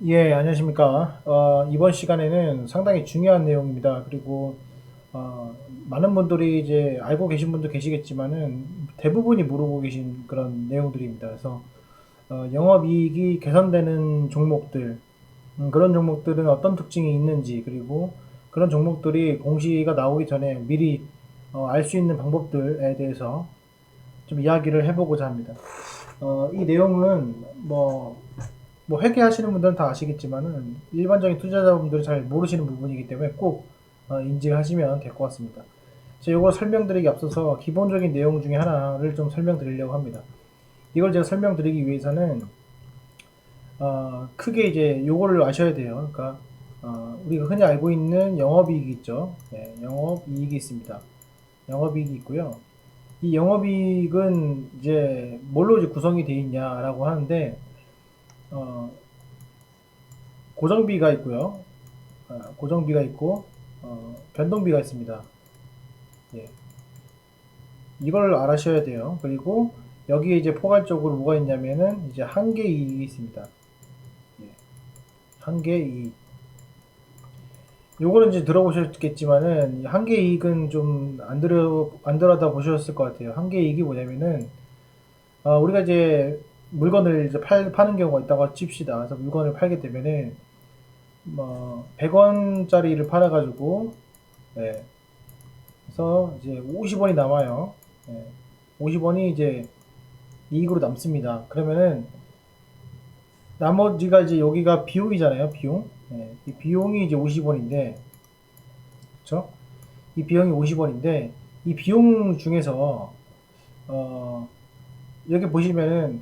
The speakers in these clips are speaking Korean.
예, 안녕하십니까. 이번 시간에는 상당히 중요한 내용입니다. 그리고, 많은 분들이 이제 알고 계신 분도 계시겠지만은 대부분이 모르고 계신 그런 내용들입니다. 그래서, 영업이익이 개선되는 종목들, 그런 종목들은 어떤 특징이 있는지, 그리고 그런 종목들이 공시가 나오기 전에 미리 알 수 있는 방법들에 대해서 좀 이야기를 해보고자 합니다. 이 내용은 뭐 회계하시는 분들은 다 아시겠지만은 일반적인 투자자분들이 잘 모르시는 부분이기 때문에 꼭 인지하시면 될 것 같습니다. 제가 이걸 설명드리기 앞서서 기본적인 내용 중에 하나를 좀 설명드리려고 합니다. 이걸 제가 설명드리기 위해서는 크게 이제 요거를 아셔야 돼요. 그러니까 우리가 흔히 알고 있는 영업이익이 있죠. 네, 영업이익이 있습니다. 영업이익이 있고요. 이 영업이익은 이제 뭘로 이제 구성이 되어 있냐라고 하는데 어, 고정비가 있고요. 고정비가 있고 변동비가 있습니다. 예. 이걸 알아셔야 돼요. 그리고 여기에 이제 포괄적으로 뭐가 있냐면은 이제 한계 이익이 있습니다. 예. 한계 이익. 요거는 이제 들어보셨겠지만은 한계 이익은 좀 안 들어다 보셨을 것 같아요. 한계 이익이 뭐냐면은 우리가 이제 물건을 이제 파는 경우가 있다고 칩시다. 그래서 물건을 팔게 되면은 뭐 100원짜리를 팔아가지고 예, 그래서 이제 50원이 남아요. 예, 50원이 이제 이익으로 남습니다. 그러면은 나머지가 이제 여기가 비용이잖아요. 비용. 예, 이 비용이 이제 50원인데, 그쵸? 이 비용이 50원인데, 이 비용 중에서, 어, 여기 보시면은,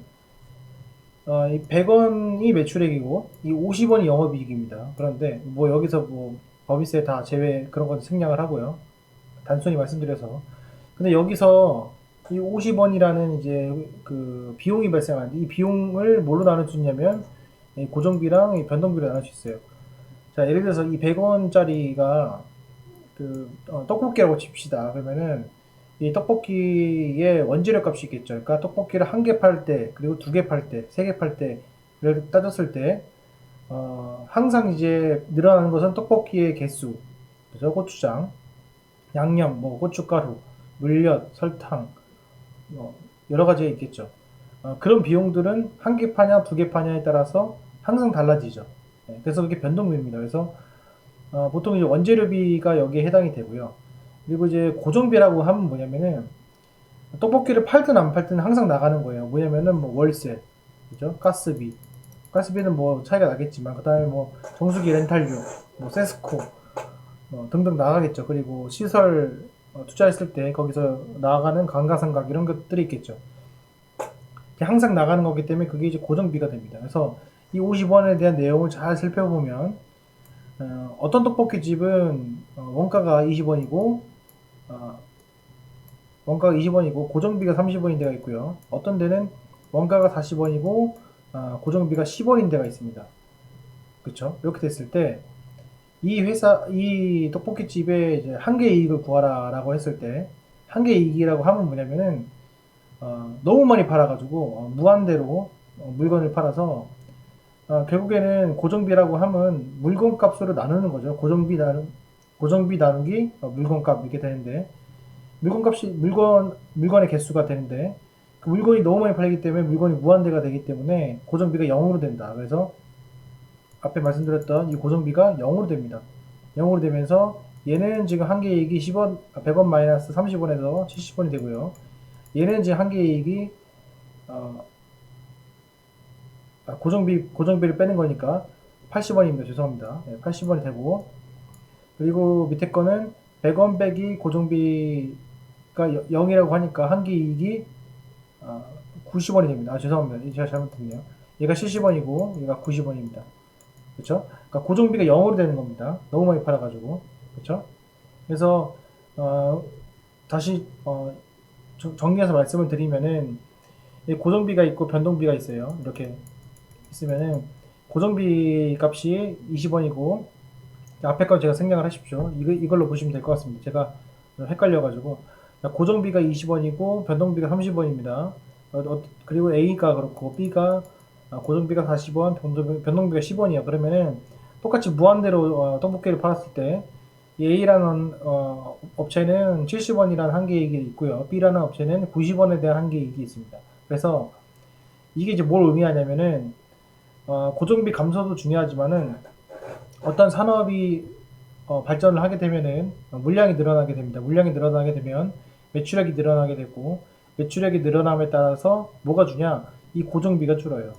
이 100원이 매출액이고, 이 50원이 영업이익입니다. 그런데, 뭐 여기서 뭐, 법인세 다 제외 그런 건 생략을 하고요. 단순히 말씀드려서. 근데 여기서 이 50원이라는 이제 그 비용이 발생하는데 이 비용을 뭘로 나눌 수 있냐면 이 고정비랑 이 변동비로 나눌 수 있어요. 자, 예를 들어서 이 100원짜리가 떡볶이라고 칩시다. 그러면은 이 떡볶이의 원재료 값이 있겠죠. 그러니까 떡볶이를 한 개 팔 때, 그리고 두 개 팔 때, 세 개 팔 때를 따졌을 때, 항상 이제 늘어나는 것은 떡볶이의 개수, 그래서 고추장, 양념, 뭐 고춧가루, 물엿, 설탕, 뭐 여러 가지가 있겠죠. 그런 비용들은 한 개 파냐, 두 개 파냐에 따라서 항상 달라지죠. 네, 그래서 그게 변동비입니다. 그래서 보통 이제 원재료비가 여기에 해당이 되고요. 그리고 이제 고정비라고 하면 뭐냐면은 떡볶이를 팔든 안 팔든 항상 나가는 거예요. 뭐냐면은 뭐 월세, 그죠? 가스비, 가스비는 뭐 차이가 나겠지만 그다음에 뭐 정수기 렌탈료, 뭐 세스코 등등 나가겠죠. 그리고 시설 투자했을 때 거기서 나가는 감가상각 이런 것들이 있겠죠. 항상 나가는 거기 때문에 그게 이제 고정비가 됩니다. 그래서 이 50원에 대한 내용을 잘 살펴보면 어떤 떡볶이 집은 원가가 20원이고 원가가 20원이고 고정비가 30원인 데가 있고요. 어떤 데는 원가가 40원이고 고정비가 10원인 데가 있습니다. 그렇죠? 이렇게 됐을 때 이 떡볶이집에 이제 한계 이익을 구하라라고 했을 때, 한계 이익이라고 하면 뭐냐면은, 너무 많이 팔아가지고, 무한대로 물건을 팔아서, 결국에는 고정비라고 하면 물건 값으로 나누는 거죠. 고정비 나누기 물건 값 이렇게 되는데, 물건의 개수가 되는데, 그 물건이 너무 많이 팔리기 때문에 물건이 무한대가 되기 때문에 고정비가 0으로 된다. 그래서 앞에 말씀드렸던 이 고정비가 0으로 됩니다. 0으로 되면서 얘는 지금 한계이익이 10원, 100원 마이너스 30원에서 70원이 되고요. 얘는 지금 한계이익이 어, 고정비를 빼는 거니까 80원입니다. 죄송합니다. 네, 80원이 되고 그리고 밑에 거는 100원 빼기 고정비가 0이라고 하니까 한계이익이 90원이 됩니다. 죄송합니다. 제가 잘못했네요. 얘가 70원이고 얘가 90원입니다. 그렇죠? 그러니까 고정비가 0으로 되는 겁니다. 너무 많이 팔아가지고. 그렇죠? 그래서 어, 다시 정리해서 말씀을 드리면은 고정비가 있고 변동비가 있어요. 이렇게 있으면은 고정비 값이 20원이고 앞에 거 제가 생략을 하십시오. 이걸로 보시면 될 것 같습니다. 제가 헷갈려가지고 고정비가 20원이고 변동비가 30원입니다. 그리고 A가 그렇고 B가 고정비가 40원, 변동비가 10원이야. 그러면은 똑같이 무한대로 떡볶이를 팔았을 때 A라는 업체는 70원이라는 한계이익이 있고요. B라는 업체는 90원에 대한 한계이익이 있습니다. 그래서 이게 이제 뭘 의미하냐면은 고정비 감소도 중요하지만은 어떤 산업이 발전을 하게 되면은 물량이 늘어나게 됩니다. 물량이 늘어나게 되면 매출액이 늘어나게 되고 매출액이 늘어남에 따라서 뭐가 주냐? 이 고정비가 줄어요.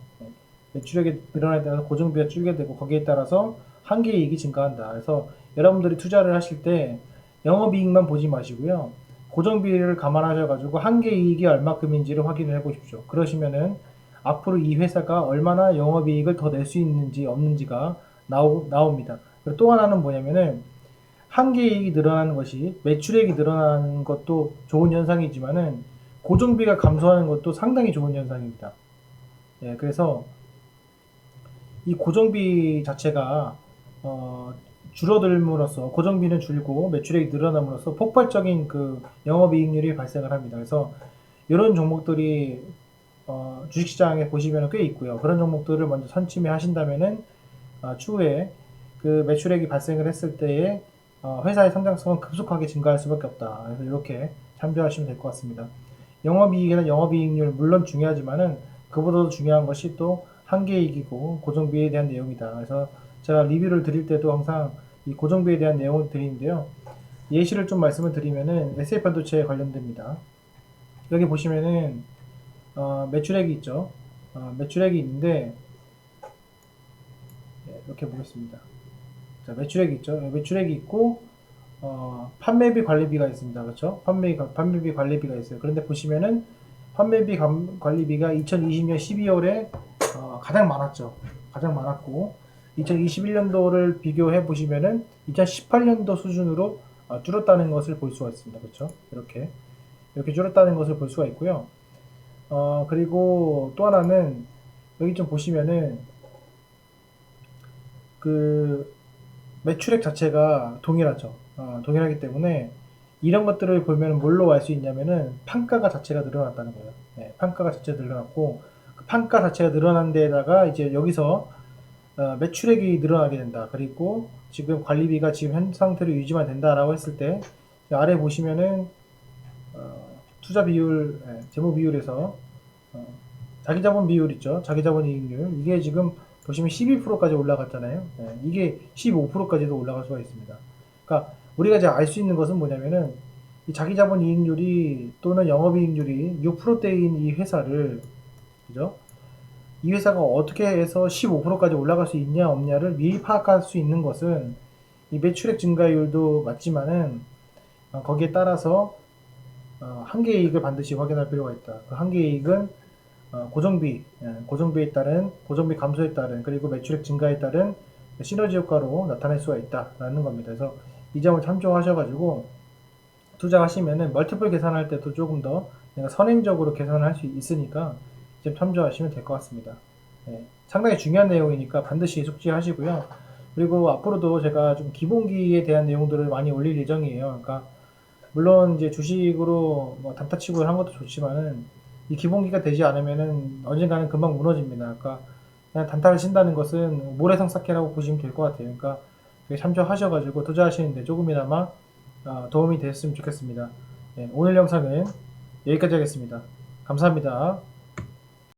매출액이 늘어남에 따라서 고정비가 줄게 되고 거기에 따라서 한계이익이 증가한다. 그래서 여러분들이 투자를 하실 때 영업이익만 보지 마시고요. 고정비를 감안하셔가지고 한계이익이 얼마큼인지를 확인을 해보십시오. 그러시면은 앞으로 이 회사가 얼마나 영업이익을 더 낼 수 있는지 없는지가 나옵니다. 그리고 또 하나는 뭐냐면은 한계이익이 늘어나는 것이 매출액이 늘어나는 것도 좋은 현상이지만은 고정비가 감소하는 것도 상당히 좋은 현상입니다. 예, 그래서 이 고정비 자체가 줄어들므로써 고정비는 줄고 매출액이 늘어남으로써 폭발적인 그 영업이익률이 발생을 합니다. 그래서 이런 종목들이 주식시장에 보시면 꽤 있고요. 그런 종목들을 먼저 선침해 하신다면은 추후에 그 매출액이 발생을 했을 때에 회사의 성장성은 급속하게 증가할 수밖에 없다. 그래서 이렇게 참조하시면 될 것 같습니다. 영업이익이나 영업이익률 물론 중요하지만은 그보다도 중요한 것이 또 한계이익이고 고정비에 대한 내용이다. 그래서 제가 리뷰를 드릴 때도 항상 이 고정비에 대한 내용을 드리는데요. 예시를 좀 말씀을 드리면은 SF 반도체에 관련됩니다. 여기 보시면은 매출액이 있죠. 매출액이 있는데 이렇게 보겠습니다. 자, 매출액이 있죠. 매출액이 있고 판매비 관리비가 있습니다. 그렇죠? 판매비 관리비가 있어요. 그런데 보시면은 판매비 관리비가 2020년 12월에 가장 많았죠. 가장 많았고 2021년도를 비교해 보시면은 2018년도 수준으로 줄었다는 것을 볼 수가 있습니다. 그렇죠? 이렇게 줄었다는 것을 볼 수가 있고요. 그리고 또 하나는 여기 좀 보시면은 그 매출액 자체가 동일하죠. 동일하기 때문에 이런 것들을 보면 뭘로 알 수 있냐면은 판가가 자체가 늘어났다는 거예요. 네, 판가가 자체가 늘어났고 그 판가 자체가 늘어난 데에다가 이제 여기서 매출액이 늘어나게 된다. 그리고 지금 관리비가 지금 현 상태로 유지만 된다라고 했을 때 아래 보시면은 투자 비율, 재무 비율에서 자기 자본 비율 있죠. 자기 자본 이익률 이게 지금 보시면 12%까지 올라갔잖아요. 이게 15%까지도 올라갈 수가 있습니다. 그러니까 우리가 이제 알 수 있는 것은 뭐냐면은 이 자기 자본 이익률이 또는 영업이익률이 6%대인 이 회사를 그죠? 이 회사가 어떻게 해서 15%까지 올라갈 수 있냐 없냐를 미리 파악할 수 있는 것은 이 매출액 증가율도 맞지만은 거기에 따라서 한계이익을 반드시 확인할 필요가 있다. 그 한계이익은 고정비에 따른 고정비 감소에 따른 그리고 매출액 증가에 따른 시너지 효과로 나타낼 수가 있다라는 겁니다. 그래서 이 점을 참조하셔가지고 투자하시면은 멀티플 계산할 때도 조금 더 내가 선행적으로 계산을 할 수 있으니까 좀 참조하시면 될 것 같습니다. 상당히 중요한 내용이니까 반드시 숙지하시고요. 그리고 앞으로도 제가 좀 기본기에 대한 내용들을 많이 올릴 예정이에요. 그러니까 물론 이제 주식으로 뭐 단타 치고 한 것도 좋지만은 이 기본기가 되지 않으면은 언젠가는 금방 무너집니다. 그러니까 그냥 단타를 친다는 것은 모래성 쌓기라고 보시면 될 것 같아요. 그러니까 참조하셔가지고 투자하시는데 조금이나마 도움이 됐으면 좋겠습니다. 오늘 영상은 여기까지 하겠습니다. 감사합니다.